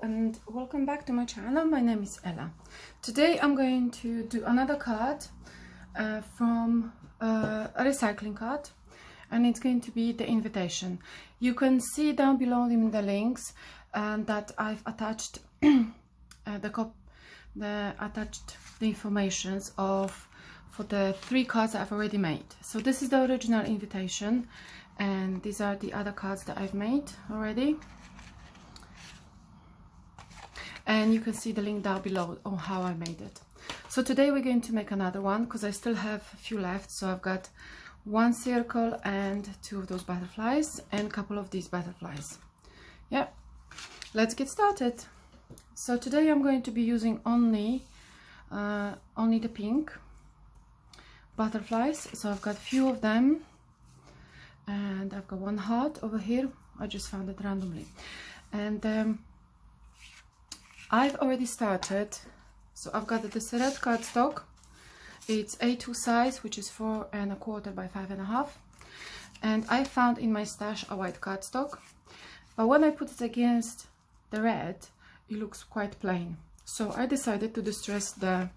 and welcome back to my channel. My name is Ella. Today I'm going to do another card from a recycling card, and it's going to be the invitation. You can see down below in the links that I've attached the informations for the 3 cards that I've already made. So this is the original invitation, and these are the other cards that I've made already. And you can see the link down below on how I made it. So today we're going to make another one because I still have a few left. So I've got 1 circle and 2 of those butterflies and a couple of these butterflies. Yeah, let's get started. So today I'm going to be using only the pink butterflies. So I've got a few of them, and I've got 1 heart over here. I just found it randomly, and I've already started. So I've got this red cardstock. It's A2 size, which is 4 1/4 by 5 1/2, and I found in my stash a white cardstock, but when I put it against the red, it looks quite plain. So I decided to distress the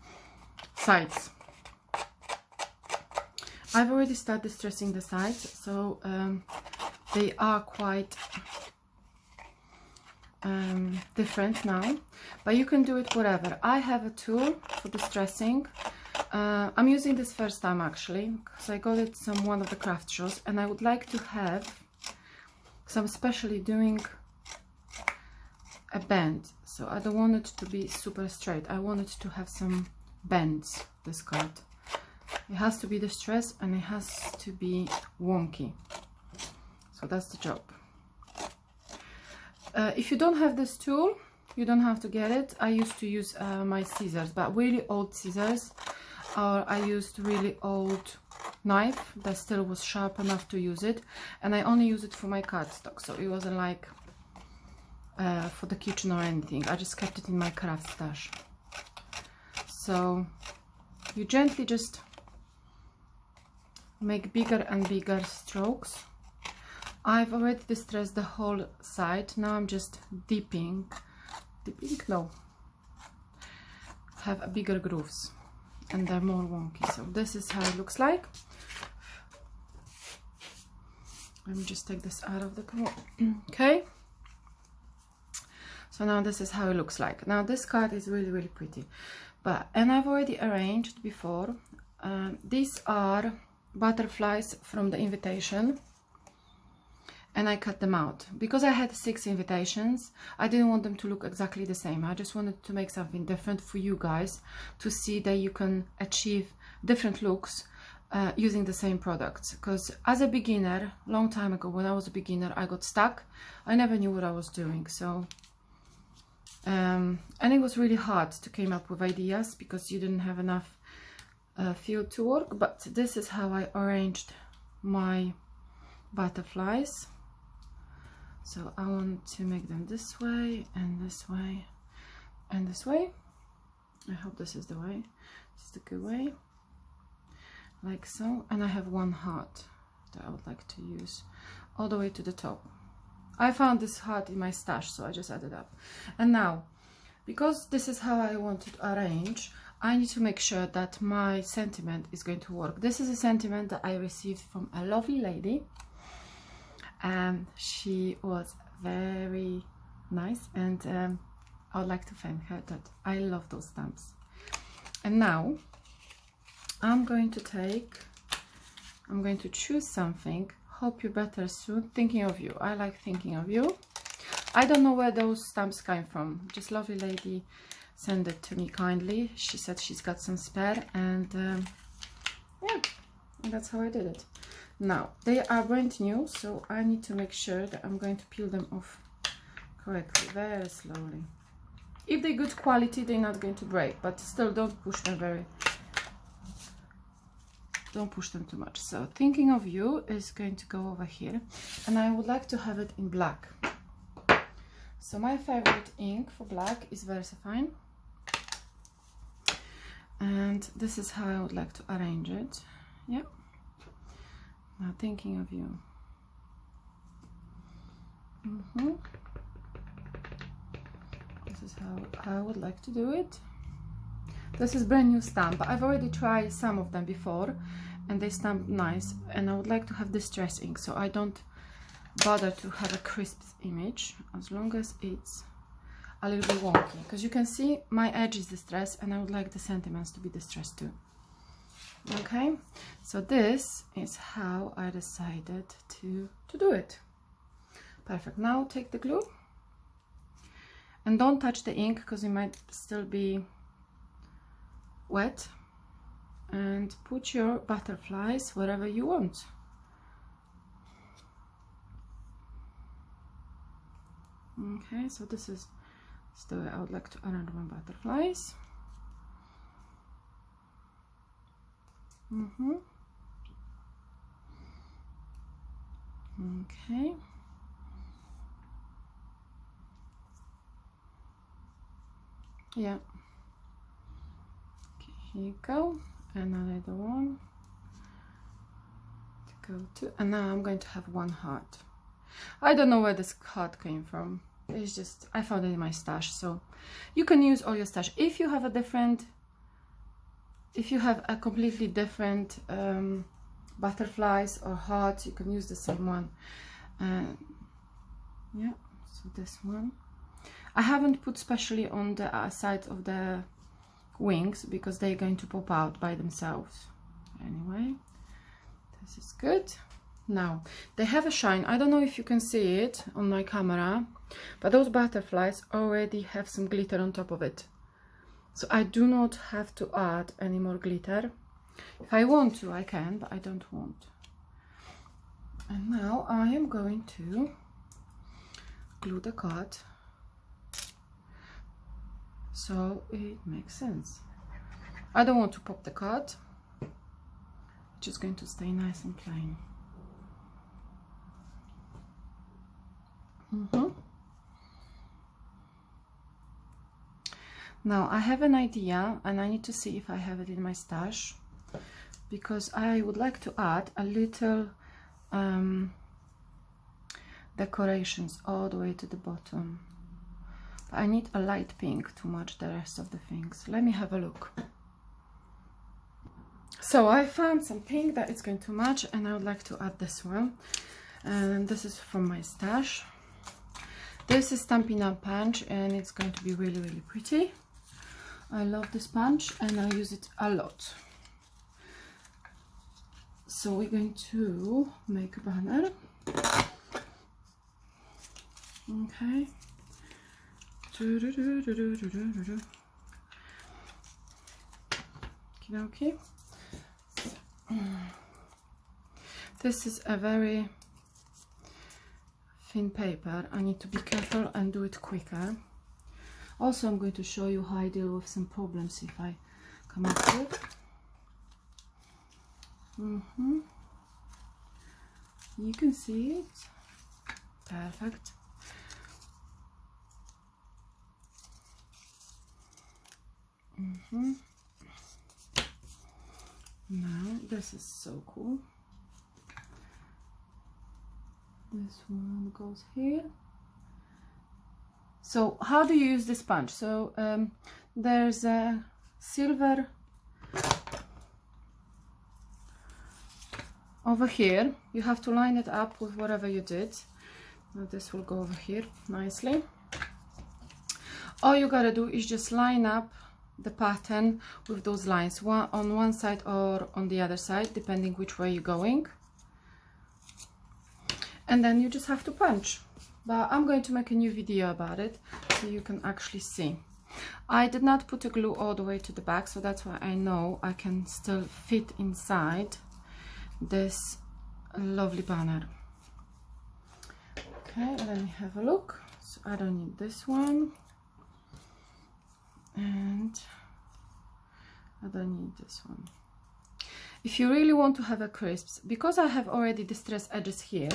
sides. I've already started distressing the sides, so they are quite different now, but you can do it whatever. I have a tool for distressing. I'm using this first time actually, because I got it from one of the craft shows, and I would like to have some, especially doing a bend. So I don't want it to be super straight. I want it to have some bends, this card. It has to be distressed and it has to be wonky. So that's the job. If you don't have this tool, you don't have to get it. I used to use my scissors, but really old scissors, or I used really old knife that still was sharp enough to use it, and I only use it for my cardstock, so it wasn't like for the kitchen or anything. I just kept it in my craft stash. So you gently just make bigger and bigger strokes. I've already distressed the whole side. Now I'm just have a bigger grooves, and they're more wonky. So this is how it looks like. Let me just take this out of the camera. Okay, so now this is how it looks like. Now this card is really pretty, and I've already arranged before. These are butterflies from the invitation, and I cut them out because I had 6 invitations. I didn't want them to look exactly the same. I just wanted to make something different for you guys to see that you can achieve different looks using the same products. Because as a beginner, long time ago when I was a beginner, I got stuck. I never knew what I was doing. So and it was really hard to come up with ideas because you didn't have enough field to work. But this is how I arranged my butterflies. So I want to make them this way and this way and this way. I hope this is the way. This is the good way, like so. And I have 1 heart that I would like to use all the way to the top. I found this heart in my stash, so I just added up. And now, because this is how I want to arrange, I need to make sure that my sentiment is going to work. This is a sentiment that I received from a lovely lady, and she was very nice, and I would like to thank her that I love those stamps. And now I'm going to choose something. Hope you better soon. Thinking of you. I like thinking of you. I don't know where those stamps came from. Just lovely lady sent it to me kindly. She said she's got some spare, and yeah, and that's how I did it. Now they are brand new, so I need to make sure that I'm going to peel them off correctly, very slowly. If they're good quality, they're not going to break, but still don't push them too much. So thinking of you is going to go over here, and I would like to have it in black. So my favorite ink for black is VersaFine, and this is how I would like to arrange it. Yeah. Now thinking of you. is how I would like to do it. This is brand new stamp. I've already tried some of them before and they stamp nice, and I would like to have distress ink so I don't bother to have a crisp image, as long as it's a little bit wonky, because you can see my edge is distressed and I would like the sentiments to be distressed too. Okay, so this is how I decided to do it. Perfect. Now take the glue and don't touch the ink because it might still be wet, and put your butterflies wherever you want. Okay, so this is the way I would like to arrange my butterflies. Okay. Yeah. Okay, here you go. And another one to go to. And now I'm going to have one heart. I don't know where this heart came from. It's just, I found it in my stash. So you can use all your stash. If you have a different, if you have a completely different butterflies or hearts, you can use the same one. Yeah, so this one I haven't put specially on the side of the wings because they're going to pop out by themselves. Anyway, this is good. Now they have a shine. I don't know if you can see it on my camera, but those butterflies already have some glitter on top of it, so I do not have to add any more glitter. If I want to, I can, but I don't want. And now I am going to glue the card so it makes sense. I don't want to pop the card, it's just going to stay nice and plain. Now I have an idea and I need to see if I have it in my stash, because I would like to add a little decorations all the way to the bottom. But I need a light pink to match the rest of the things. Let me have a look. So I found some pink that it's going to match, and I would like to add this one. And this is from my stash. This is Stampin' Up! Punch, and it's going to be really, really pretty. I love this punch and I use it a lot. So we're going to make a banner. Okay. Okay. This is a very thin paper. I need to be careful and do it quicker. Also, I'm going to show you how I deal with some problems if I come up with. You can see it. Perfect. Now this is so cool. This one goes here. So how do you use this punch? So there's a silver over here. You have to line it up with whatever you did. Now this will go over here nicely. All you gotta do is just line up the pattern with those lines, one on one side or on the other side, depending which way you're going. And then you just have to punch. But I'm going to make a new video about it so you can actually see. I did not put a glue all the way to the back, so that's why I know I can still fit inside this lovely banner. Okay, let me have a look. So I don't need this one, and I don't need this one. If you really want to have a crisps, because I have already distressed edges here,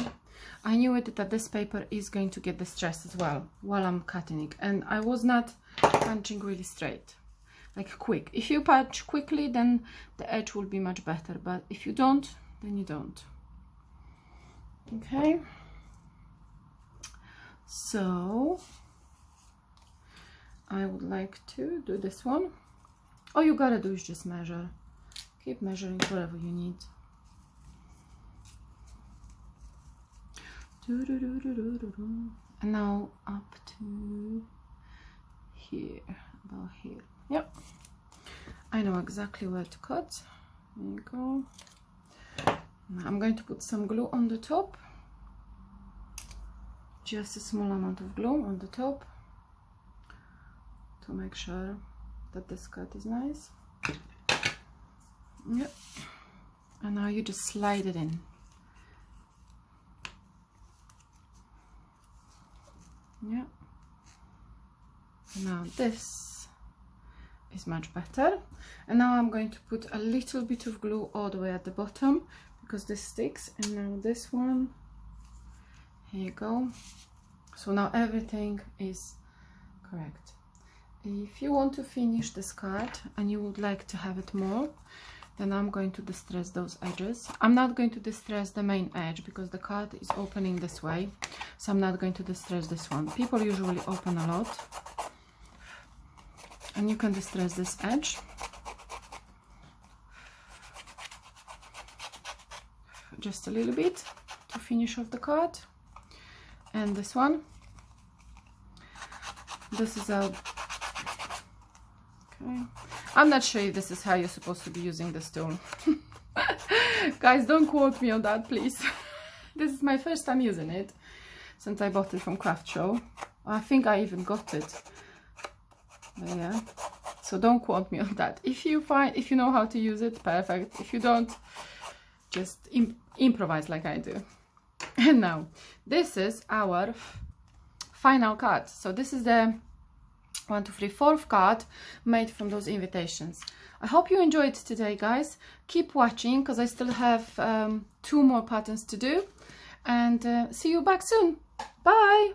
I knew it that this paper is going to get distressed as well while I'm cutting it, and I was not punching really straight, like quick. If you punch quickly, then the edge will be much better, but if you don't, then you don't. Okay, so I would like to do this one. All you gotta do is just measure. Keep measuring whatever you need. And now up to here, about here. Yep, I know exactly where to cut. There you go. Now I'm going to put some glue on the top, just a small amount of glue on the top to make sure that this cut is nice. Yep, and now you just slide it in. Yeah, now this is much better. And now I'm going to put a little bit of glue all the way at the bottom because this sticks. And now this one, here you go. So now everything is correct. If you want to finish the skirt and you would like to have it more, then I'm going to distress those edges. I'm not going to distress the main edge because the card is opening this way, so I'm not going to distress this one. People usually open a lot, and you can distress this edge. Just a little bit to finish off the card. And this one, this is a okay. I'm not sure if this is how you're supposed to be using this tool. Guys, don't quote me on that, please. This is my first time using it since I bought it from Craft Show. I think I even got it. But yeah, so don't quote me on that. If you know how to use it, perfect. If you don't, just improvise like I do. And now this is our final card. So this is the 1, 2, 3, 4th card made from those invitations. I hope you enjoyed today, guys. Keep watching because I still have 2 more patterns to do, and see you back soon. Bye.